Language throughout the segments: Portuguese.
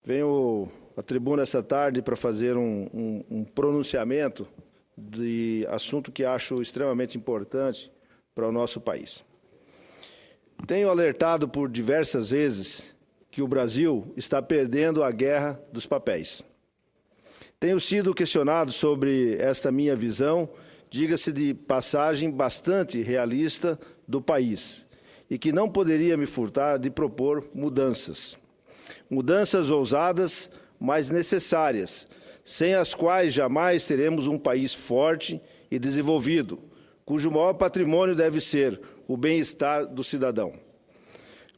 Venho à tribuna essa tarde para fazer um pronunciamento de assunto que acho extremamente importante para o nosso país. Tenho alertado por diversas vezes que o Brasil está perdendo a guerra dos papéis. Tenho sido questionado sobre esta minha visão, diga-se de passagem, bastante realista do país, e que não poderia me furtar de propor mudanças. Mudanças ousadas, mas necessárias, sem as quais jamais teremos um país forte e desenvolvido, cujo maior patrimônio deve ser o bem-estar do cidadão.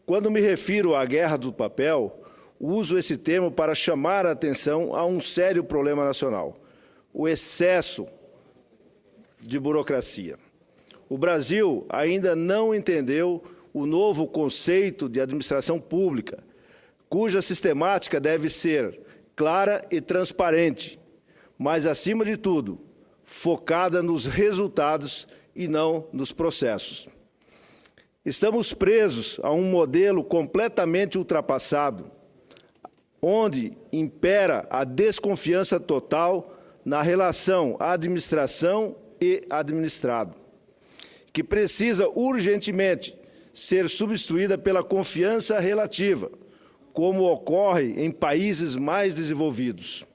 Quando me refiro à guerra do papel, uso esse termo para chamar a atenção a um sério problema nacional: o excesso de burocracia. O Brasil ainda não entendeu o novo conceito de administração pública, cuja sistemática deve ser clara e transparente, mas, acima de tudo, focada nos resultados e não nos processos. Estamos presos a um modelo completamente ultrapassado, onde impera a desconfiança total na relação administração e administrado, que precisa urgentemente ser substituída pela confiança relativa, como ocorre em países mais desenvolvidos.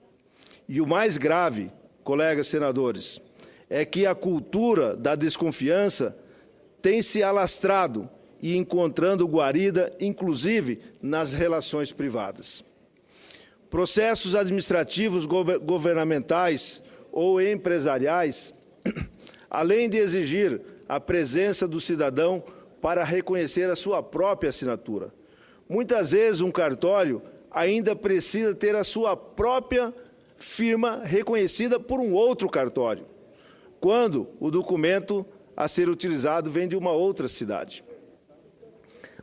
E o mais grave, colegas senadores, é que a cultura da desconfiança tem se alastrado e encontrando guarida, inclusive, nas relações privadas. Processos administrativos governamentais ou empresariais, além de exigir a presença do cidadão para reconhecer a sua própria assinatura. Muitas vezes um cartório ainda precisa ter a sua própria firma reconhecida por um outro cartório, quando o documento a ser utilizado vem de uma outra cidade.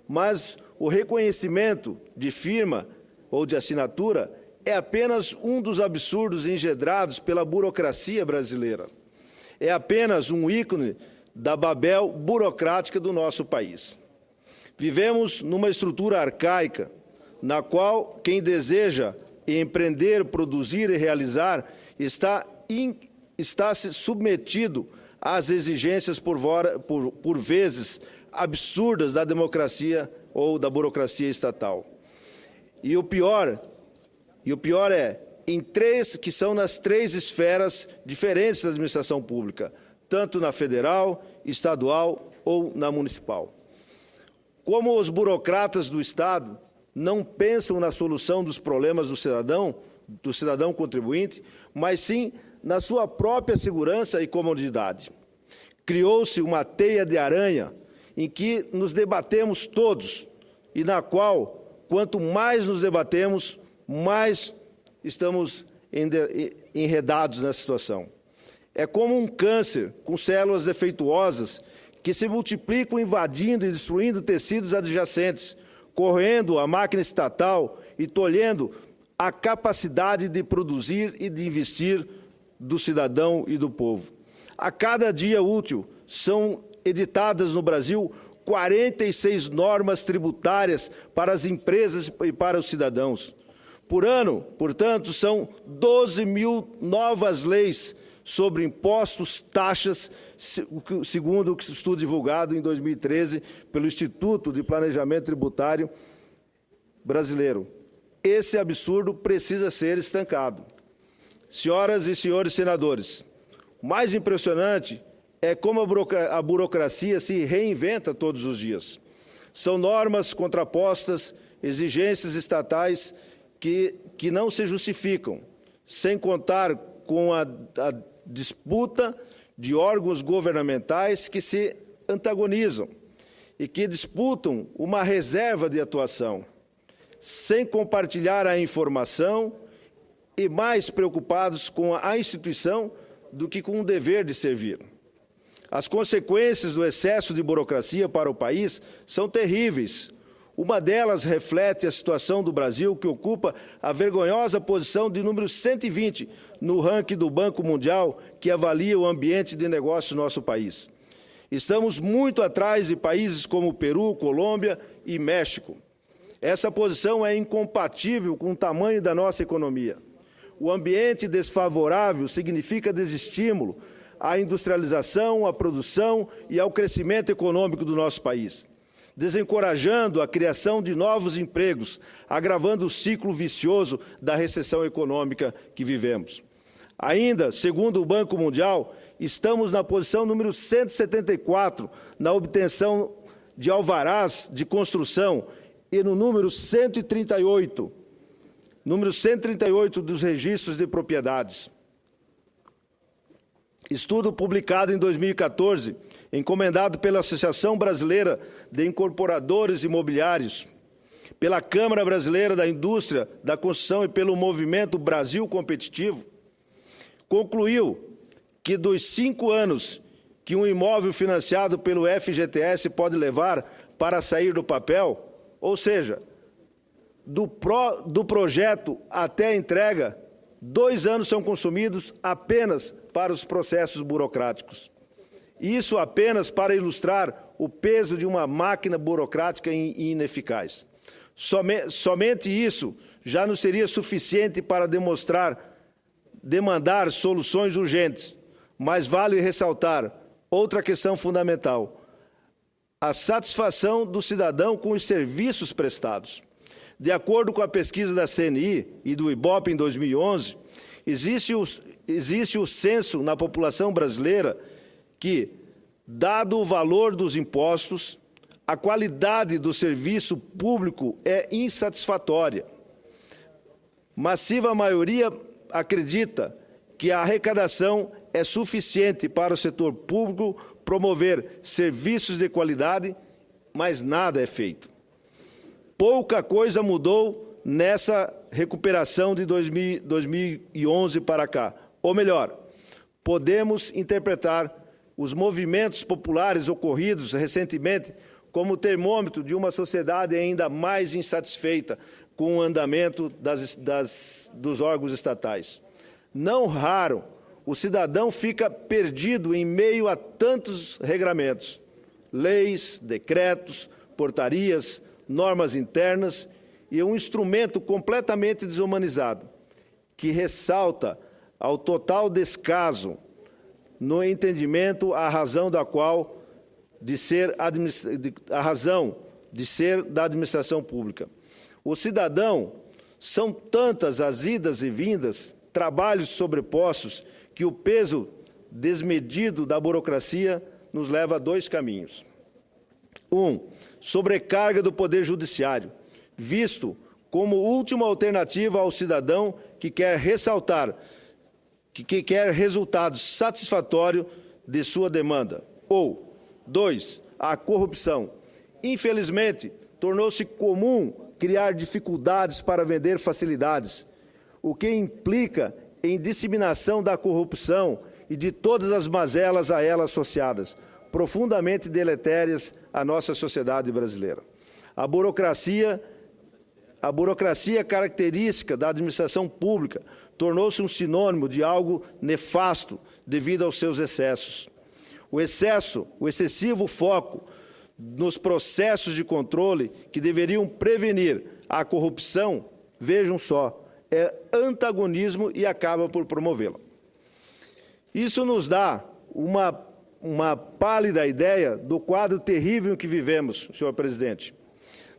Mas o reconhecimento de firma ou de assinatura é apenas um dos absurdos engendrados pela burocracia brasileira. É apenas um ícone da Babel burocrática do nosso país. Vivemos numa estrutura arcaica, na qual quem deseja empreender, produzir e realizar está se submetido às exigências por vezes absurdas da democracia ou da burocracia estatal. E o pior é que são nas três esferas diferentes da administração pública, tanto na federal, estadual ou na municipal. Como os burocratas do Estado não pensam na solução dos problemas do cidadão contribuinte, mas sim na sua própria segurança e comodidade. Criou-se uma teia de aranha em que nos debatemos todos e na qual, quanto mais nos debatemos, mais estamos enredados nessa situação. É como um câncer com células defeituosas que se multiplicam invadindo e destruindo tecidos adjacentes, corroendo a máquina estatal e tolhendo a capacidade de produzir e de investir do cidadão e do povo. A cada dia útil são editadas no Brasil 46 normas tributárias para as empresas e para os cidadãos. Por ano, portanto, são 12 mil novas leis sobre impostos, taxas, segundo o estudo divulgado em 2013 pelo Instituto de Planejamento Tributário Brasileiro. Esse absurdo precisa ser estancado. Senhoras e senhores senadores, o mais impressionante é como a burocracia se reinventa todos os dias. São normas contrapostas, exigências estatais que não se justificam, sem contar com a disputa de órgãos governamentais que se antagonizam e que disputam uma reserva de atuação, sem compartilhar a informação e mais preocupados com a instituição do que com o dever de servir. As consequências do excesso de burocracia para o país são terríveis. Uma delas reflete a situação do Brasil, que ocupa a vergonhosa posição de número 120 no ranking do Banco Mundial, que avalia o ambiente de negócio no nosso país. Estamos muito atrás de países como Peru, Colômbia e México. Essa posição é incompatível com o tamanho da nossa economia. O ambiente desfavorável significa desestímulo à industrialização, à produção e ao crescimento econômico do nosso país, desencorajando a criação de novos empregos, agravando o ciclo vicioso da recessão econômica que vivemos. Ainda, segundo o Banco Mundial, estamos na posição número 174 na obtenção de alvarás de construção e no número 138 dos registros de propriedades. Estudo publicado em 2014, encomendado pela Associação Brasileira de Incorporadores Imobiliários, pela Câmara Brasileira da Indústria da Construção e pelo Movimento Brasil Competitivo, concluiu que dos 5 anos que um imóvel financiado pelo FGTS pode levar para sair do papel, ou seja, do projeto até a entrega, 2 anos são consumidos apenas para os processos burocráticos. Isso apenas para ilustrar o peso de uma máquina burocrática e ineficaz. Somente isso já não seria suficiente para demandar soluções urgentes, mas vale ressaltar outra questão fundamental: a satisfação do cidadão com os serviços prestados. De acordo com a pesquisa da CNI e do IBOP em 2011, existe o censo na população brasileira que, dado o valor dos impostos, a qualidade do serviço público é insatisfatória. Massiva maioria acredita que a arrecadação é suficiente para o setor público promover serviços de qualidade, mas nada é feito. Pouca coisa mudou nessa recuperação de 2011 para cá. Ou melhor, podemos interpretar os movimentos populares ocorridos recentemente como termômetro de uma sociedade ainda mais insatisfeita com o andamento dos órgãos estatais. Não raro, o cidadão fica perdido em meio a tantos regramentos, leis, decretos, portarias, normas internas e um instrumento completamente desumanizado, que ressalta ao total descaso no entendimento a razão da administração pública. O cidadão, são tantas as idas e vindas, trabalhos sobrepostos, que o peso desmedido da burocracia nos leva a 2 caminhos. 1. Sobrecarga do Poder Judiciário, visto como última alternativa ao cidadão que quer resultado satisfatório de sua demanda. Ou 2. A corrupção. Infelizmente, tornou-se comum criar dificuldades para vender facilidades, o que implica em disseminação da corrupção e de todas as mazelas a ela associadas, profundamente deletérias à nossa sociedade brasileira. A burocracia característica da administração pública tornou-se um sinônimo de algo nefasto devido aos seus excessos. O excessivo foco nos processos de controle que deveriam prevenir a corrupção, vejam só, é antagonismo e acaba por promovê-la. Isso nos dá uma pálida ideia do quadro terrível que vivemos, senhor presidente.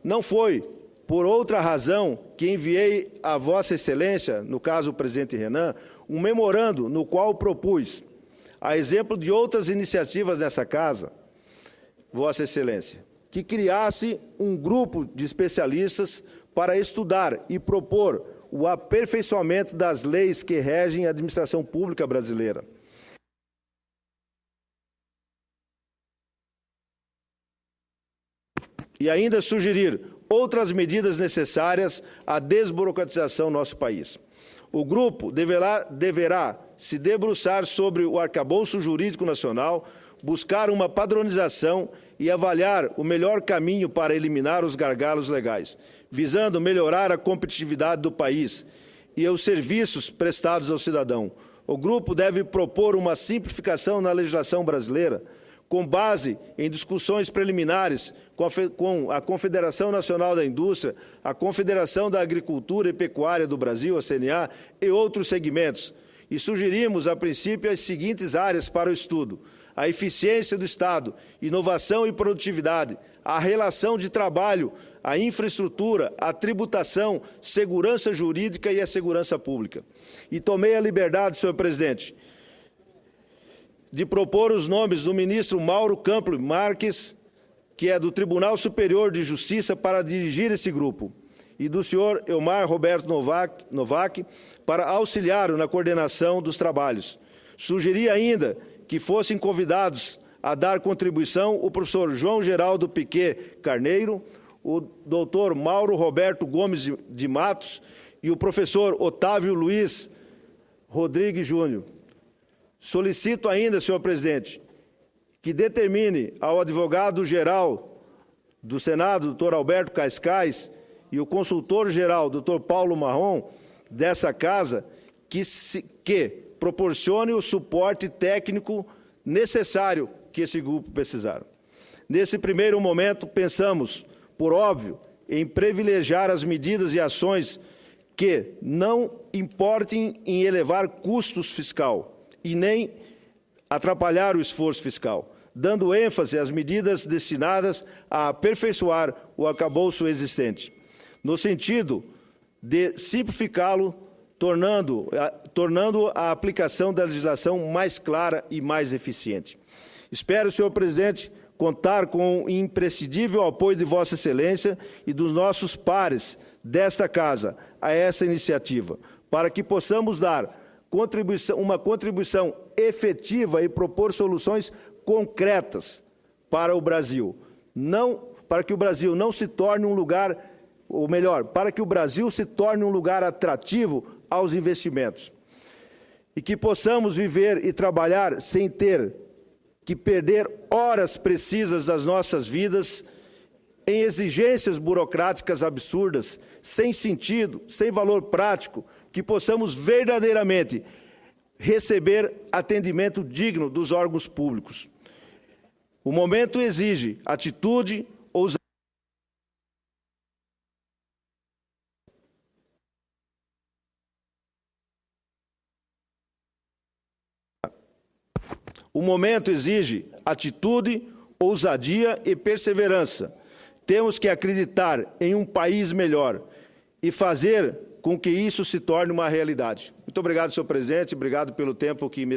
Não foi por outra razão que enviei a Vossa Excelência, no caso o presidente Renan, um memorando no qual propus, a exemplo de outras iniciativas nessa casa, Vossa Excelência, que criasse um grupo de especialistas para estudar e propor o aperfeiçoamento das leis que regem a administração pública brasileira. E ainda sugerir outras medidas necessárias à desburocratização do nosso país. O grupo deverá se debruçar sobre o arcabouço jurídico nacional, buscar uma padronização e avaliar o melhor caminho para eliminar os gargalos legais, visando melhorar a competitividade do país e os serviços prestados ao cidadão. O grupo deve propor uma simplificação na legislação brasileira, com base em discussões preliminares com a Confederação Nacional da Indústria, a Confederação da Agricultura e Pecuária do Brasil, a CNA, e outros segmentos. E sugerimos, a princípio, as seguintes áreas para o estudo: a eficiência do Estado, inovação e produtividade, a relação de trabalho, a infraestrutura, a tributação, segurança jurídica e a segurança pública. E tomei a liberdade, senhor presidente, de propor os nomes do ministro Mauro Campos Marques, que é do Tribunal Superior de Justiça, para dirigir esse grupo, e do senhor Elmar Roberto Novak para auxiliar na coordenação dos trabalhos. Sugeri ainda que fossem convidados a dar contribuição o professor João Geraldo Piquet Carneiro, o doutor Mauro Roberto Gomes de Matos e o professor Otávio Luiz Rodrigues Júnior. Solicito ainda, senhor presidente, que determine ao advogado-geral do Senado, doutor Alberto Cascais, e o consultor-geral, doutor Paulo Marrom, dessa casa, que proporcione o suporte técnico necessário que esse grupo precisar. Nesse primeiro momento, pensamos, por óbvio, em privilegiar as medidas e ações que não importem em elevar custos fiscal e nem atrapalhar o esforço fiscal, dando ênfase às medidas destinadas a aperfeiçoar o arcabouço existente, no sentido de simplificá-lo, tornando a aplicação da legislação mais clara e mais eficiente. Espero, senhor presidente, contar com o imprescindível apoio de Vossa Excelência e dos nossos pares desta Casa a essa iniciativa, para que possamos dar uma contribuição efetiva e propor soluções concretas para o Brasil. Para que o Brasil não se torne um lugar, ou melhor, para que o Brasil se torne um lugar atrativo aos investimentos. E que possamos viver e trabalhar sem ter que perder horas precisas das nossas vidas em exigências burocráticas absurdas, sem sentido, sem valor prático, que possamos verdadeiramente receber atendimento digno dos órgãos públicos. O momento exige atitude, ousadia. O momento exige atitude, ousadia e perseverança. Temos que acreditar em um país melhor e fazer com que isso se torne uma realidade. Muito obrigado, senhor presidente. Obrigado pelo tempo que me